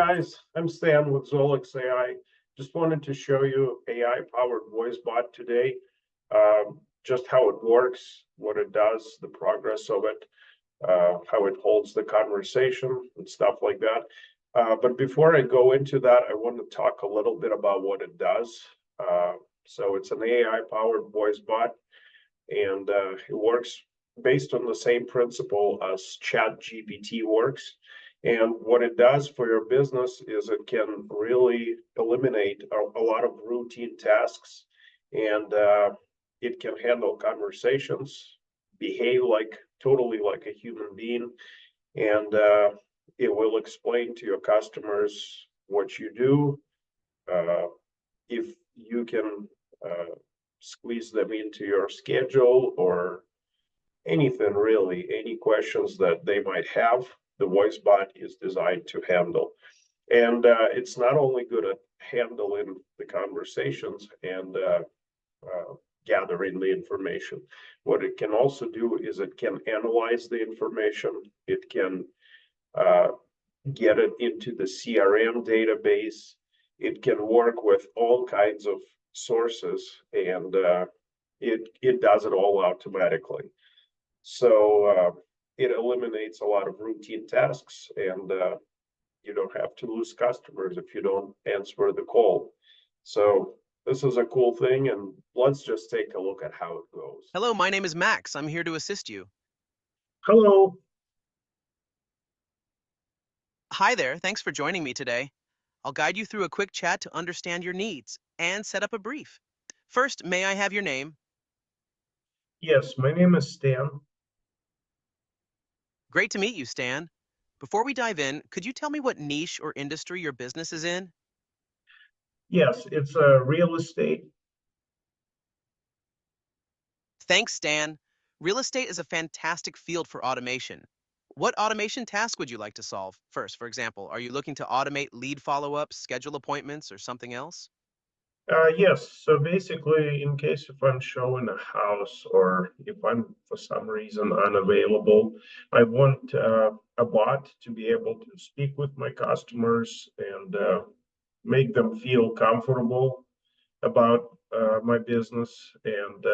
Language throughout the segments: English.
guys, I'm Stan with ZolexAI. Just wanted to show you AI-powered voice bot today, just how it works, what it does, the progress of it, how it holds the conversation and stuff like that. But before I go into that, I want to talk a little bit about what it does. So it's an AI-powered voice bot, and it works based on the same principle as ChatGPT works. And what it does for your business is it can really eliminate a lot of routine tasks, and it can handle conversations, behave like totally like a human being, and it will explain to your customers what you do. If you can squeeze them into your schedule or anything really, any questions that they might have, the voice bot is designed to handle. And it's not only good at handling the conversations and gathering the information. What it can also do is it can analyze the information. It can get it into the CRM database. It can work with all kinds of sources, and it does it all automatically. So it eliminates a lot of routine tasks, and you don't have to lose customers if you don't answer the call. So this is a cool thing, and let's just take a look at how it goes. Hello, my name is Max. I'm here to assist you. Hello. Hi there, thanks for joining me today. I'll guide you through a quick chat to understand your needs and set up a brief. First, may I have your name? Yes, my name is Stan. Great to meet you, Stan. Before we dive in, could you tell me what niche or industry your business is in? Yes, it's real estate. Thanks, Stan. Real estate is a fantastic field for automation. What automation task would you like to solve? First, for example, are you looking to automate lead follow-ups, schedule appointments, or something else? Yes, so basically, in case if I'm showing a house or if I'm for some reason unavailable, I want a bot to be able to speak with my customers and make them feel comfortable about my business and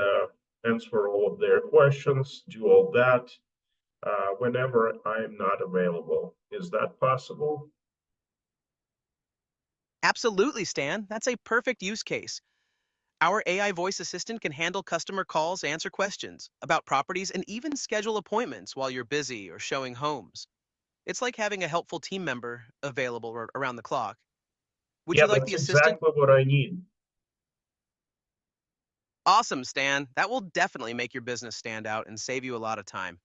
answer all of their questions, do all that whenever I'm not available. Is that possible? Absolutely, Stan. That's a perfect use case. Our AI voice assistant can handle customer calls, answer questions about properties, and even schedule appointments while you're busy or showing homes. It's like having a helpful team member available around the clock. Would Yeah, you like that's the assistant? exactly what I need. Awesome, Stan. That will definitely make your business stand out and save you a lot of time.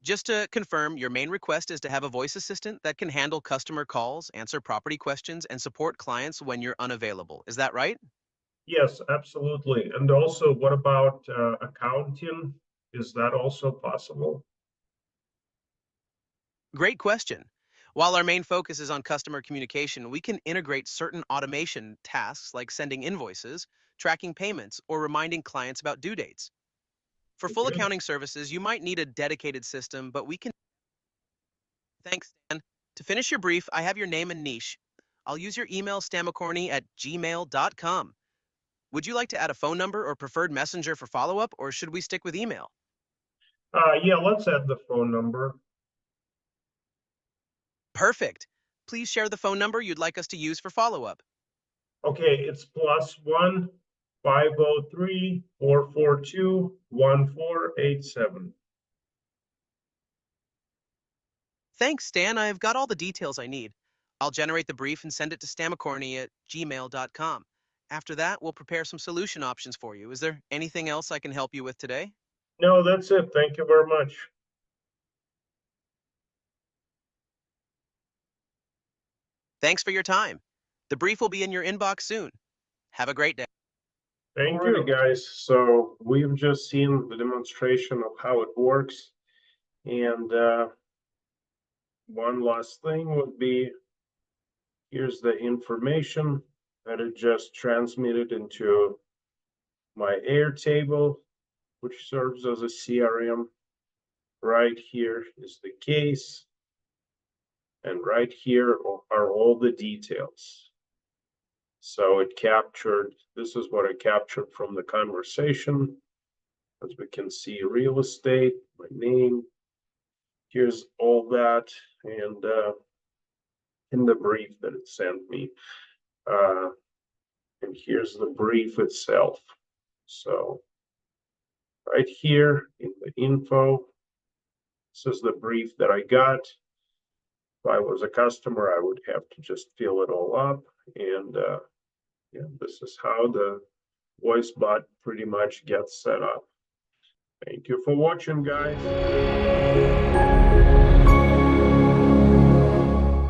Just to confirm, your main request is to have a voice assistant that can handle customer calls, answer property questions, and support clients when you're unavailable. Is that right? Yes, absolutely. And also, what about accounting? Is that also possible? Great question. While our main focus is on customer communication, we can integrate certain automation tasks like sending invoices, tracking payments, or reminding clients about due dates. For full Okay. accounting services, you might need a dedicated system, but we can. Thanks, Stan. To finish your brief, I have your name and niche. I'll use your email, stamacorny@gmail.com. Would you like to add a phone number or preferred messenger for follow up, or should we stick with email? Yeah, let's add the phone number. Perfect. Please share the phone number you'd like us to use for follow up. Okay, it's +1 503 442 1487. Thanks, Stan. I've got all the details I need. I'll generate the brief and send it to stamacorny@gmail.com. After that, we'll prepare some solution options for you. Is there anything else I can help you with today? No, that's it. Thank you very much. Thanks for your time. The brief will be in your inbox soon. Have a great day. Thank you. Alrighty, guys. So we've just seen the demonstration of how it works. And one last thing would be, here's the information that it just transmitted into my Airtable, which serves as a CRM. Right here is the case. And right here are all the details. So it captured, this is what it captured from the conversation. As we can see, real estate, my name, here's all that, and in the brief that it sent me. And here's the brief itself. So right here in the info, this is the brief that I got. If I was a customer, I would have to just fill it all up. And yeah, this is how the voice bot pretty much gets set up. Thank you for watching, guys.